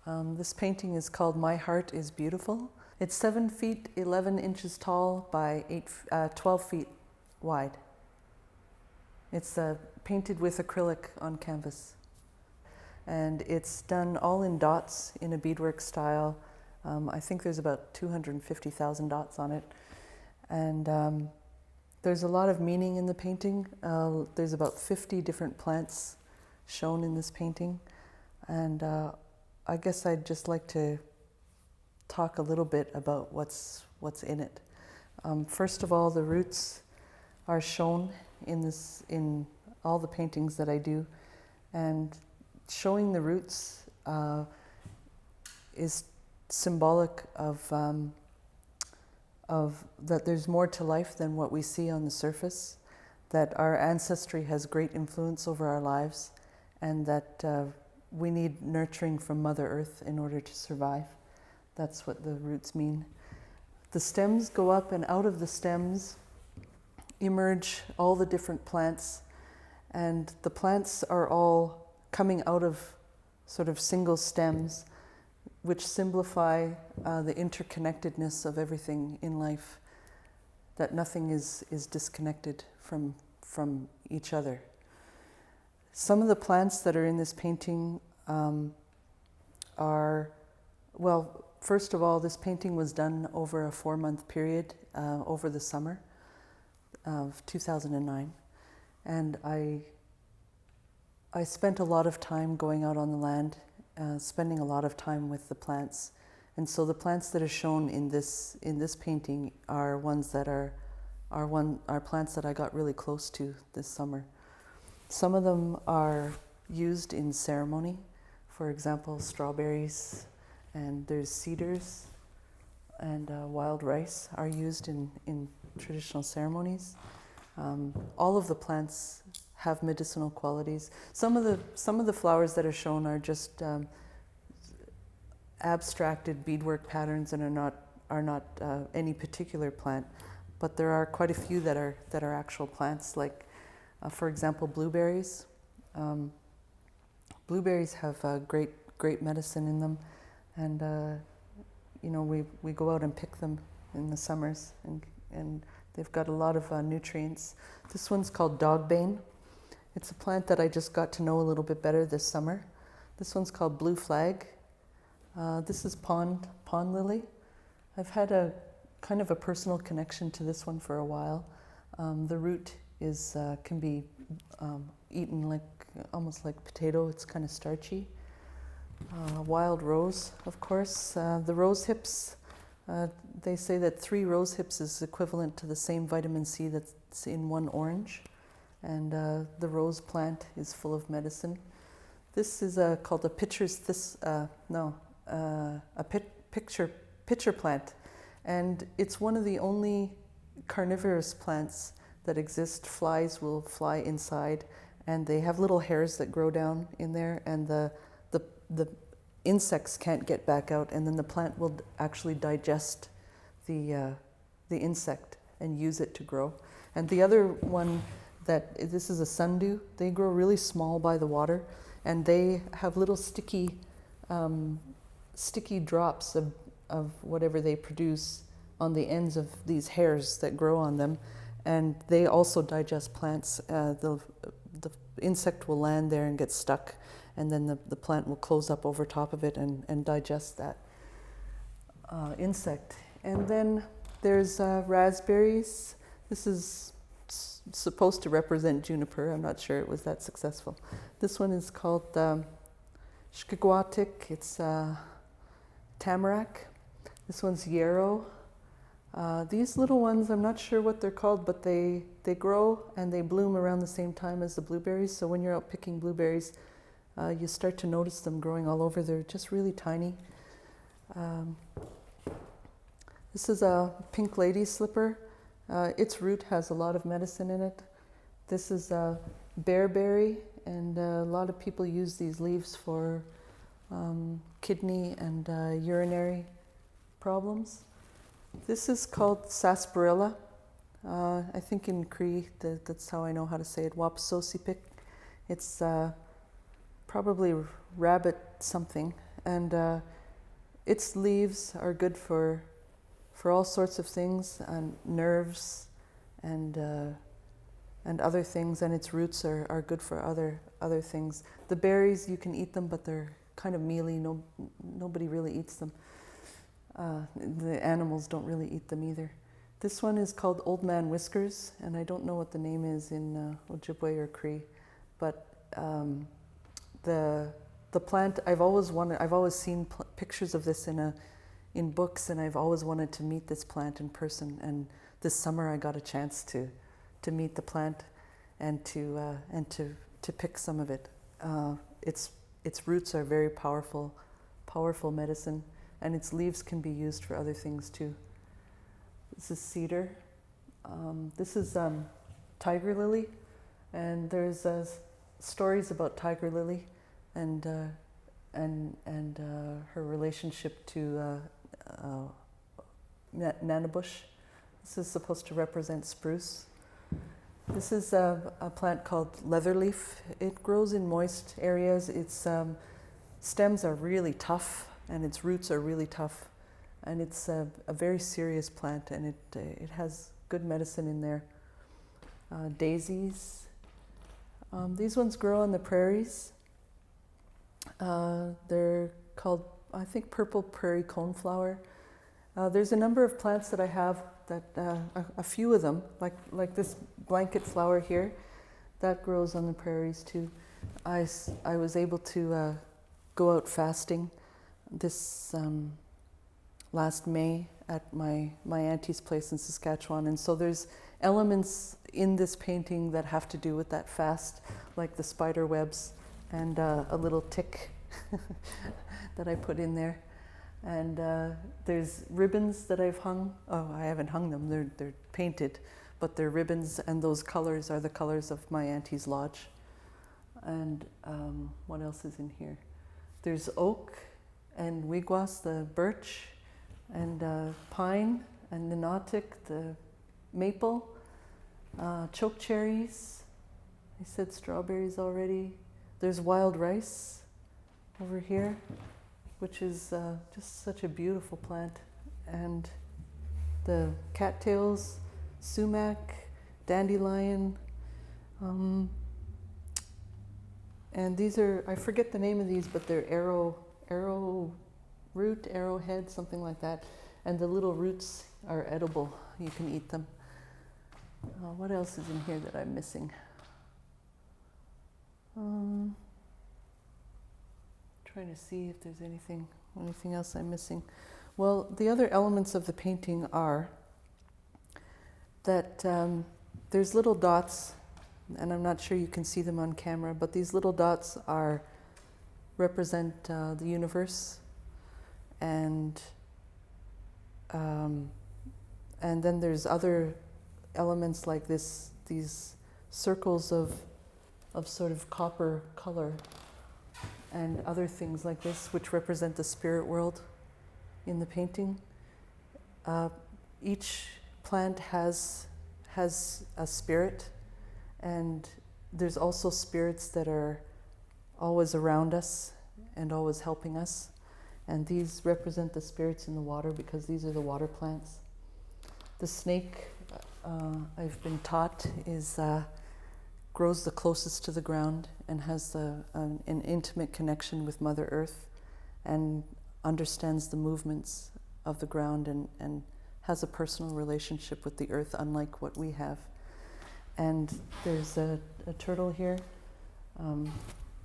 This painting is called My Heart is Beautiful. It's 7 feet 11 inches tall by 12 feet wide. It's painted with acrylic on canvas. And it's done all in dots in a beadwork style. I think there's about 250,000 dots on it. And there's a lot of meaning in the painting. There's about 50 different plants shown in this painting. And I guess I'd just like to talk a little bit about what's in it. First of all, the roots are shown in all the paintings that I do, and showing the roots is symbolic of that there's more to life than what we see on the surface, that our ancestry has great influence over our lives, and that we need nurturing from Mother Earth in order to survive. That's what the roots mean. The stems go up, and out of the stems emerge all the different plants, and the plants are all coming out of sort of single stems, which simplify the interconnectedness of everything in life, that nothing is disconnected from each other. Some of the plants that are in this painting are, well, first of all, this painting was done over a 4-month period over the summer of 2009. And I spent a lot of time going out on the land, spending a lot of time with the plants. And so the plants that are shown in this painting are ones that are plants that I got really close to this summer. Some of them are used in ceremony. For example, strawberries, and there's cedars, and wild rice are used in traditional ceremonies. All of the plants have medicinal qualities. Some of the flowers that are shown are just abstracted beadwork patterns and are not any particular plant, but there are quite a few that are actual plants. Like, for example, blueberries. Blueberries have great medicine in them, and we go out and pick them in the summers, and they've got a lot of nutrients. This one's called dogbane. It's a plant that I just got to know a little bit better this summer. This one's called blue flag. This is pond lily. I've had a kind of a personal connection to this one for a while. The root can be eaten almost like potato. It's kind of starchy. Wild rose, of course. The rose hips, they say that 3 rose hips is equivalent to the same vitamin C that's in 1 orange. And the rose plant is full of medicine. This is called a pitcher plant. And it's one of the only carnivorous plants that exist. Flies will fly inside, and they have little hairs that grow down in there, and the insects can't get back out, and then the plant will actually digest the insect and use it to grow. And the other one, this is a sundew. They grow really small by the water, and they have little sticky drops of whatever they produce on the ends of these hairs that grow on them, and they also digest plants. The insect will land there and get stuck, and then the plant will close up over top of it and digest that insect. And then there's raspberries. This is supposed to represent juniper. I'm not sure it was that successful. This one is called shkigwatik. It's tamarack. This one's yarrow. These little ones, I'm not sure what they're called, but they grow and they bloom around the same time as the blueberries. So when you're out picking blueberries, you start to notice them growing all over. They're just really tiny. This is a pink lady slipper. Its root has a lot of medicine in it. This is a bearberry, and a lot of people use these leaves for kidney and urinary problems. This is called sarsaparilla. I think in Cree, that's how I know how to say it. Wapsosipik. It's probably rabbit something, and its leaves are good for all sorts of things, and nerves, and other things, and its roots are good for other things. The berries, you can eat them, but they're kind of mealy. Nobody really eats them. The animals don't really eat them either. This one is called Old Man Whiskers, and I don't know what the name is in Ojibwe or Cree, but the plant, I've always seen pictures of this in books, and I've always wanted to meet this plant in person. And this summer I got a chance to meet the plant and to pick some of it. Its roots are very powerful medicine, and its leaves can be used for other things too. This is cedar. This is tiger lily, and there's stories about tiger lily and her relationship to Nanabush. This is supposed to represent spruce. This is a plant called leatherleaf. It grows in moist areas. Its stems are really tough, and its roots are really tough. And it's a very serious plant, and it has good medicine in there. Daisies. These ones grow on the prairies. They're called, I think, purple prairie coneflower. There's a number of plants that I have that, a few of them, like this blanket flower here, that grows on the prairies too. I was able to go out fasting this last May at my auntie's place in Saskatchewan, and so there's elements in this painting that have to do with that fast, like the spider webs and a little tick that I put in there. And there's ribbons that I've hung. Oh, I haven't hung them, they're painted, but they're ribbons, and those colors are the colors of my auntie's lodge. And what else is in here? There's oak and wigwas, the birch, and pine, and nenotic, the maple, choke cherries. I said strawberries already. There's wild rice over here, which is just such a beautiful plant. And the cattails, sumac, dandelion, and these are, I forget the name of these, but they're arrow root, arrowhead, something like that. And the little roots are edible. You can eat them. What else is in here that I'm missing? Trying to see if there's anything else I'm missing. Well, the other elements of the painting are that there's little dots, and I'm not sure you can see them on camera, but these little dots represent the universe, and then there's other elements like these circles of sort of copper color, and other things like this, which represent the spirit world in the painting. Each plant has a spirit, and there's also spirits that are always around us and always helping us. And these represent the spirits in the water, because these are the water plants. The snake, I've been taught, grows the closest to the ground and has an intimate connection with Mother Earth, and understands the movements of the ground, and has a personal relationship with the earth, unlike what we have. And there's a turtle here.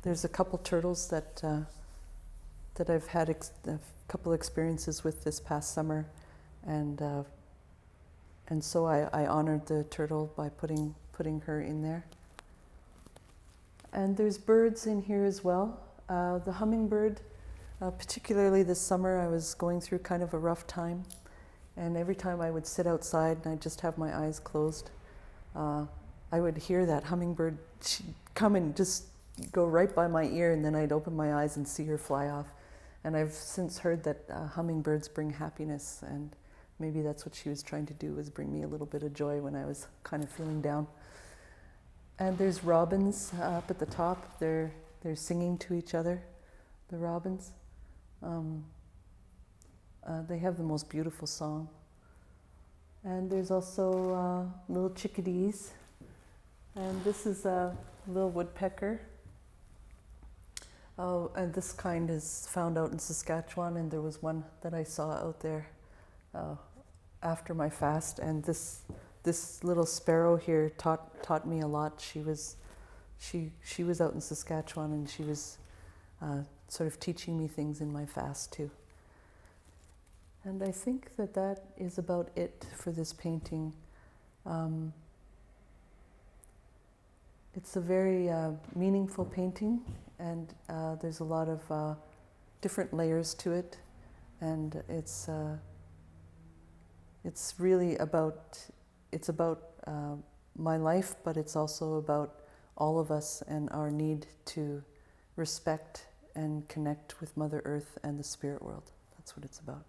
There's a couple turtles that I've had a couple experiences with this past summer, and so I honored the turtle by putting her in there. And there's birds in here as well. The hummingbird, particularly this summer, I was going through kind of a rough time, and every time I would sit outside and I'd just have my eyes closed, I would hear that hummingbird come and just go right by my ear, and then I'd open my eyes and see her fly off. And I've since heard that hummingbirds bring happiness, and maybe that's what she was trying to do, was bring me a little bit of joy when I was kind of feeling down. And there's robins up at the top. They're singing to each other, the robins. Um, they have the most beautiful song. And there's also little chickadees. And this is a little woodpecker. Oh, and this kind is found out in Saskatchewan, and there was one that I saw out there after my fast. And this little sparrow here taught me a lot. She was out in Saskatchewan, and she was sort of teaching me things in my fast too. And I think that is about it for this painting. It's a very meaningful painting, and there's a lot of different layers to it, and it's really about my life, but it's also about all of us and our need to respect and connect with Mother Earth and the spirit world. That's what it's about.